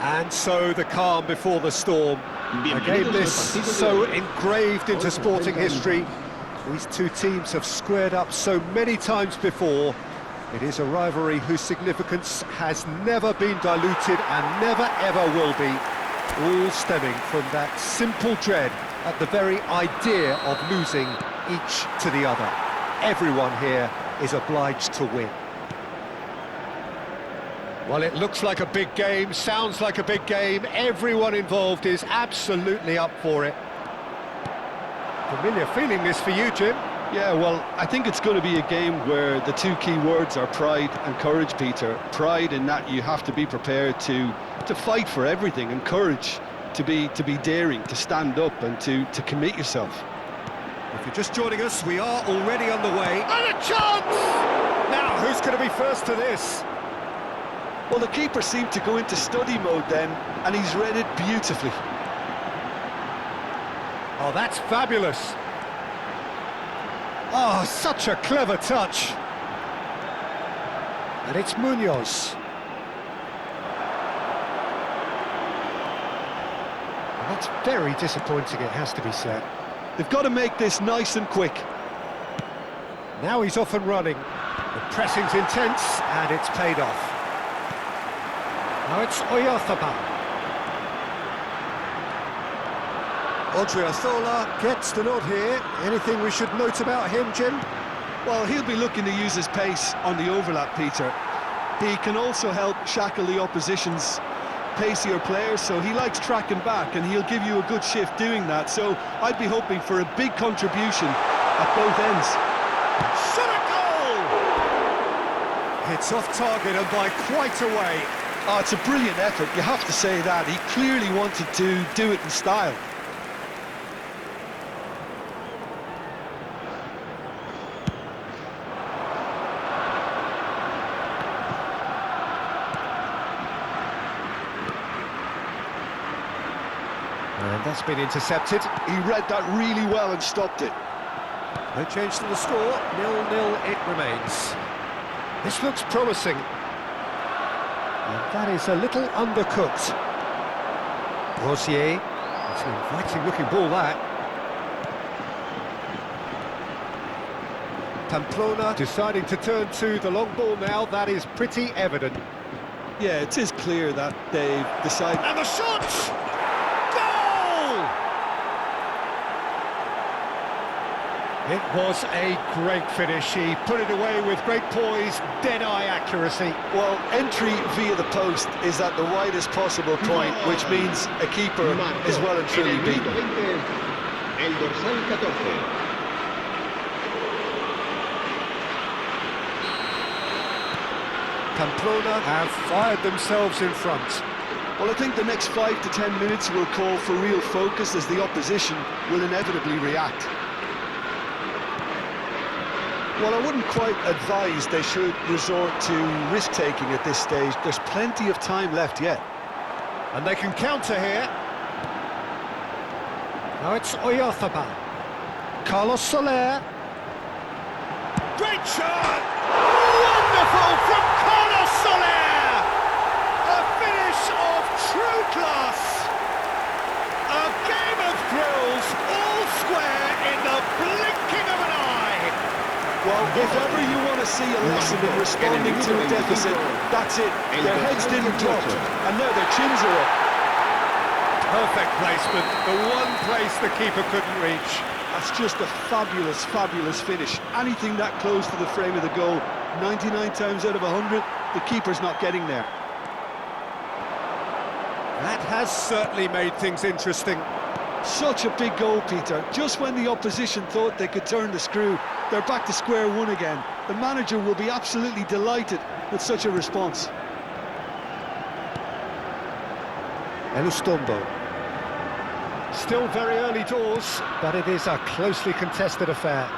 And so the calm before the storm. A game this so engraved into sporting history. These two teams have squared up so many times before. It is a rivalry whose significance has never been diluted and never ever will be. All stemming from that simple dread at the very idea of losing each to the other. Everyone here is obliged to win. Well, it looks like a big game, sounds like a big game. Everyone involved is absolutely up for it. Familiar feeling this for you, Jim? Yeah, well, I think it's going to be a game where the two key words are pride and courage, Peter. Pride in that you have to be prepared to fight for everything, and courage to be daring, to stand up and to commit yourself. If you're just joining us, we are already on the way. And a chance! Now, who's going to be first to this? Well, the keeper seemed to go into study mode then, and he's read it beautifully. Oh, that's fabulous. Oh, such a clever touch. And it's Munoz. And that's very disappointing, it has to be said. They've got to make this nice and quick. Now he's off and running. The pressing's intense, and it's paid off. Now it's Oyarzabal. Odriozola gets the nod here. Anything we should note about him, Jim? Well, he'll be looking to use his pace on the overlap, Peter. He can also help shackle the opposition's pacier players, so he likes tracking back, and he'll give you a good shift doing that. So I'd be hoping for a big contribution at both ends. Shot a goal! It's off target and by quite a way. Oh, it's a brilliant effort, you have to say that. He clearly wanted to do it in style. And that's been intercepted. He read that really well and stopped it. No change to the score, 0-0 it remains. This looks promising. And that is a little undercooked. Rosier, it's an inviting looking ball that. Pamplona deciding to turn to the long ball now, that is pretty evident. Yeah, it is clear that they've decided... And the shot! Goal! It was a great finish. He put it away with great poise, dead-eye accuracy. Well, entry via the post is at the widest possible point, which means a keeper is well and truly beaten. El dorsal 14. Pamplona have fired themselves in front. Well, I think the next 5 to 10 minutes will call for real focus, as the opposition will inevitably react. Well, I wouldn't quite advise they should resort to risk-taking at this stage. There's plenty of time left yet. And they can counter here. Now it's Oyarzabal. Carlos Soler. Great shot! Wonderful from Carlos Soler! A finish of true class! A game of thrills, all square in the blinking of an eye! Well, if ever you want to see a lesson in responding to a deficit, that's it. Their heads didn't drop, and now their chins are up. Perfect placement, the one place the keeper couldn't reach. That's just a fabulous, fabulous finish. Anything that close to the frame of the goal, 99 times out of 100, the keeper's not getting there. That has certainly made things interesting. Such a big goal, Peter. Just when the opposition thought they could turn the screw, they're back to square one again. The manager will be absolutely delighted with such a response. Elustombo. Still very early doors, but it is a closely contested affair.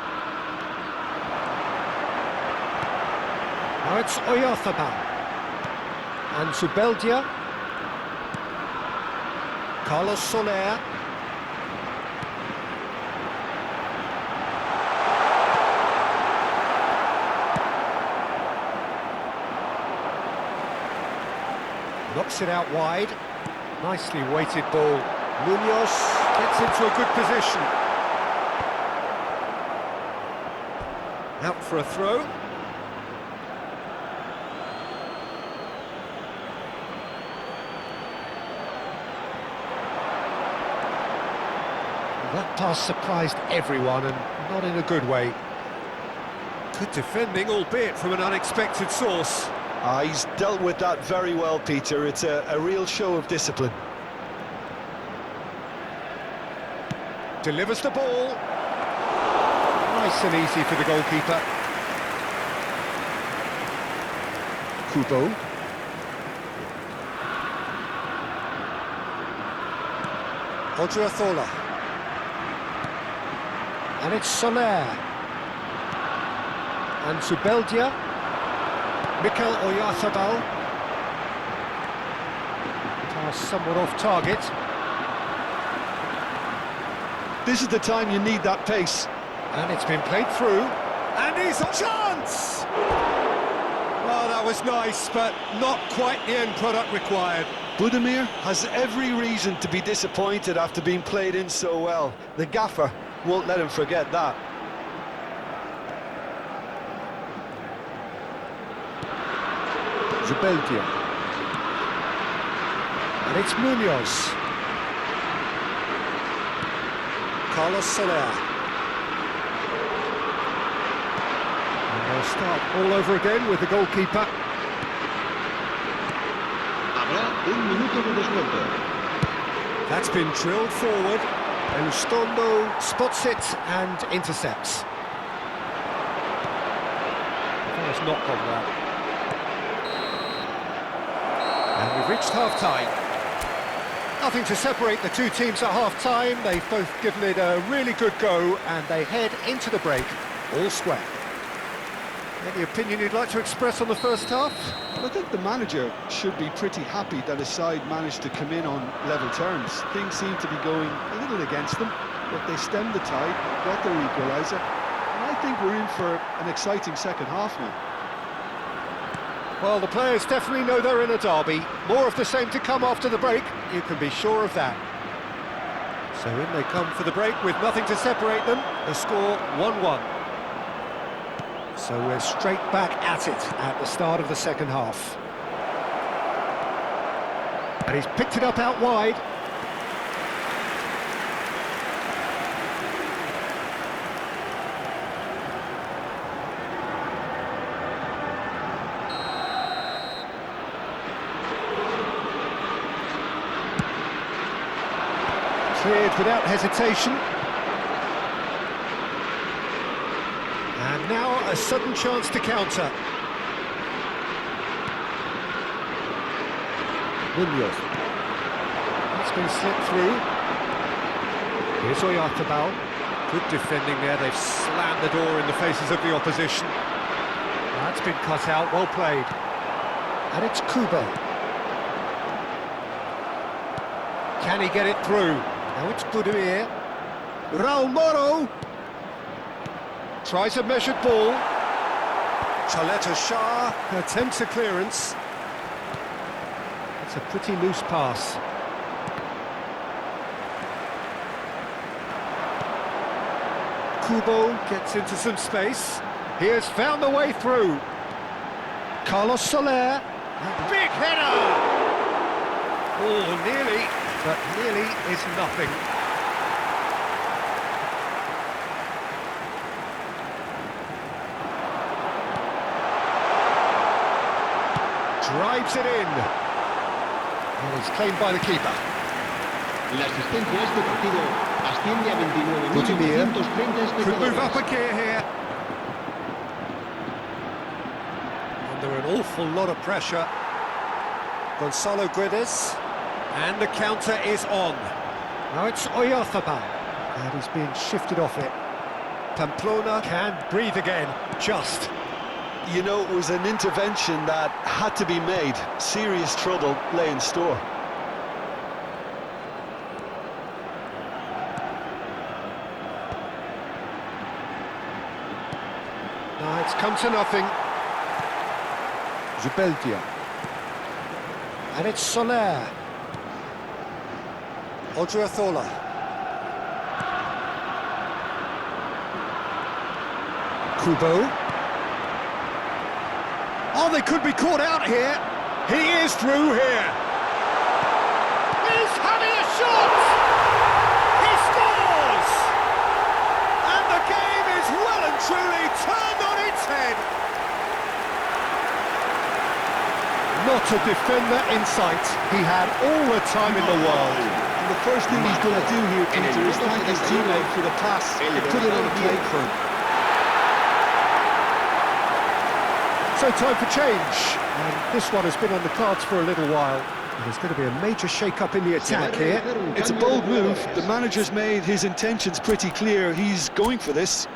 Now it's Oyarzabal. And Zubeldia. Carlos Soler. Knocks it out wide. Nicely weighted ball. Munoz gets into a good position. Out for a throw. That pass surprised everyone, and not in a good way. Good defending, albeit from an unexpected source. He's dealt with that very well, Peter. It's a real show of discipline. Delivers the ball. Nice and easy for the goalkeeper. Kubo. Odriozola. And it's Soler. And Zubeldia. Mikel Oyarzabal. Pass somewhat off target. This is the time you need that pace. And it's been played through. And he's a chance! Oh, that was nice, but not quite the end product required. Budimir has every reason to be disappointed after being played in so well. The gaffer won't let him forget that. Zubeldia. And it's Munoz. Carlos Soler. And they'll start all over again with the goalkeeper. Habrá un minuto de descuento. That's been drilled forward. Elizondo spots it and intercepts. That has not gone well. And we've reached half-time. Nothing to separate the two teams at half-time. They've both given it a really good go, and they head into the break all square. Any opinion you'd like to express on the first half? Well, I think the manager should be pretty happy that his side managed to come in on level terms. Things seem to be going a little against them, but they stemmed the tide, got their equaliser, and I think we're in for an exciting second half now. Well, the players definitely know they're in a derby. More of the same to come after the break, you can be sure of that. So in they come for the break with nothing to separate them. The score 1-1. So we're straight back at it at the start of the second half. And he's picked it up out wide. Cleared without hesitation. And now a sudden chance to counter. Munoz. That's been slipped through. Here's Oyarzabal. Good defending there. They've slammed the door in the faces of the opposition. That's been cut out. Well played. And it's Kubo. Can he get it through? Now it's Budimir. Raul Moro. Tries a measured ball. Chaleta Shah attempts a clearance. It's a pretty loose pass. Kubo gets into some space. He has found the way through. Carlos Soler. Big header! Oh, nearly, but nearly is nothing. Drives it in. And it's claimed by the keeper. La asistencia a este partido asciende a Budimir 29.830 could move up espectadores. a gear here. Under an awful lot of pressure. Gonzalo Guedes. And the counter is on. Now it's Oyarzabal. And he's being shifted off it. Pamplona can breathe again, just. You know, it was an intervention that had to be made. Serious trouble lay in store. Now it's come to nothing. Zubeldia. And it's Soler. Odriozola. Kubo. Oh, they could be caught out here. He is through here. He's having a shot! He scores! And the game is well and truly turned on its head. Not a defender in sight. He had all the time in the world. And the first thing he's going to do here, Peter, is thank his teammate for the pass and put it on a plate for him. So time for change, and this one has been on the cards for a little while. There's going to be a major shake-up in the attack here. It's a bold move. The manager's made his intentions pretty clear. He's going for this.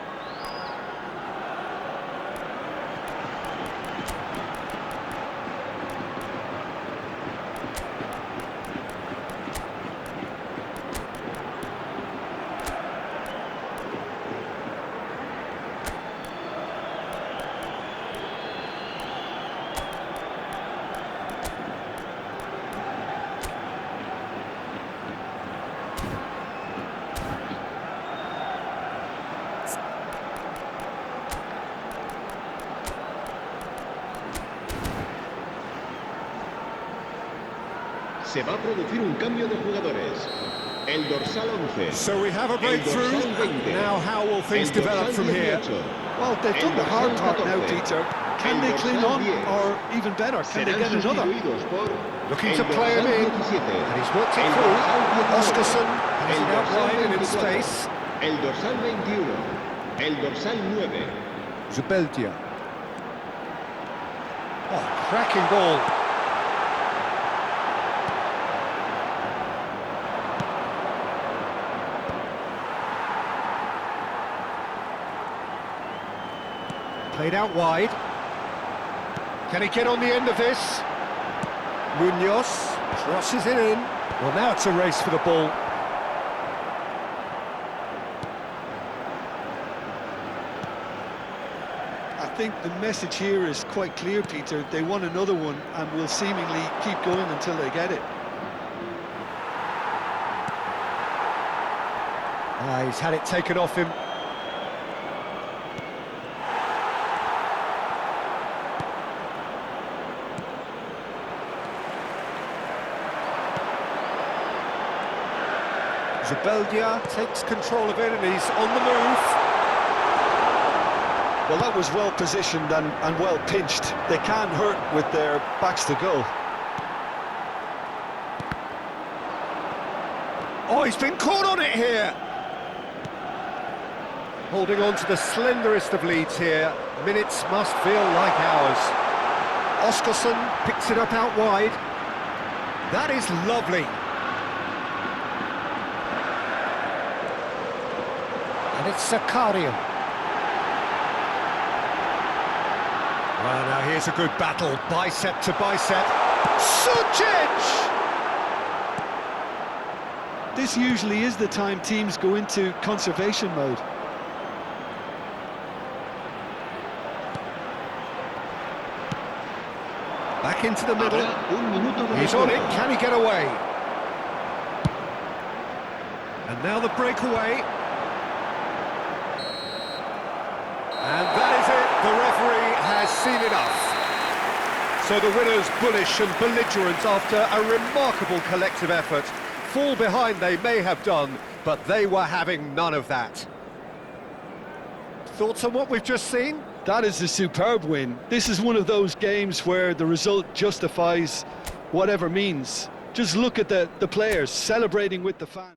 Se va a producir un cambio de jugadores. El dorsal 11. So we have a breakthrough. Now how will things develop from here? Well, they've done the hard part now, Peter. Can they clean on, or even better, can they get another? Looking to play him in, and he's worked it through. Oscarson has it out wide and in space. El dorsal 21. El dorsal 9. Zubeldia. Oh, cracking ball. Played out wide. Can he get on the end of this? Munoz crosses it in. Well, now it's a race for the ball. I think the message here is quite clear, Peter. They want another one and will seemingly keep going until they get it. He's had it taken off him. Zubeldia takes control of it and he's on the move. Well, that was well positioned and well pinched. They can't hurt with their backs to goal. Oh, he's been caught on it here. Holding on to the slenderest of leads here. Minutes must feel like hours. Oscarson picks it up out wide. That is lovely. And it's Zakaria. Well, now here's a good battle, bicep to bicep. Sujic! This usually is the time teams go into conservation mode. Back into the middle. He's on it, can he get away? And now the breakaway. And that is it, the referee has seen enough. So the winners, bullish and belligerent after a remarkable collective effort. Fall behind they may have done, but they were having none of that. Thoughts on what we've just seen? That is a superb win. This is one of those games where the result justifies whatever means. Just look at the players celebrating with the fans.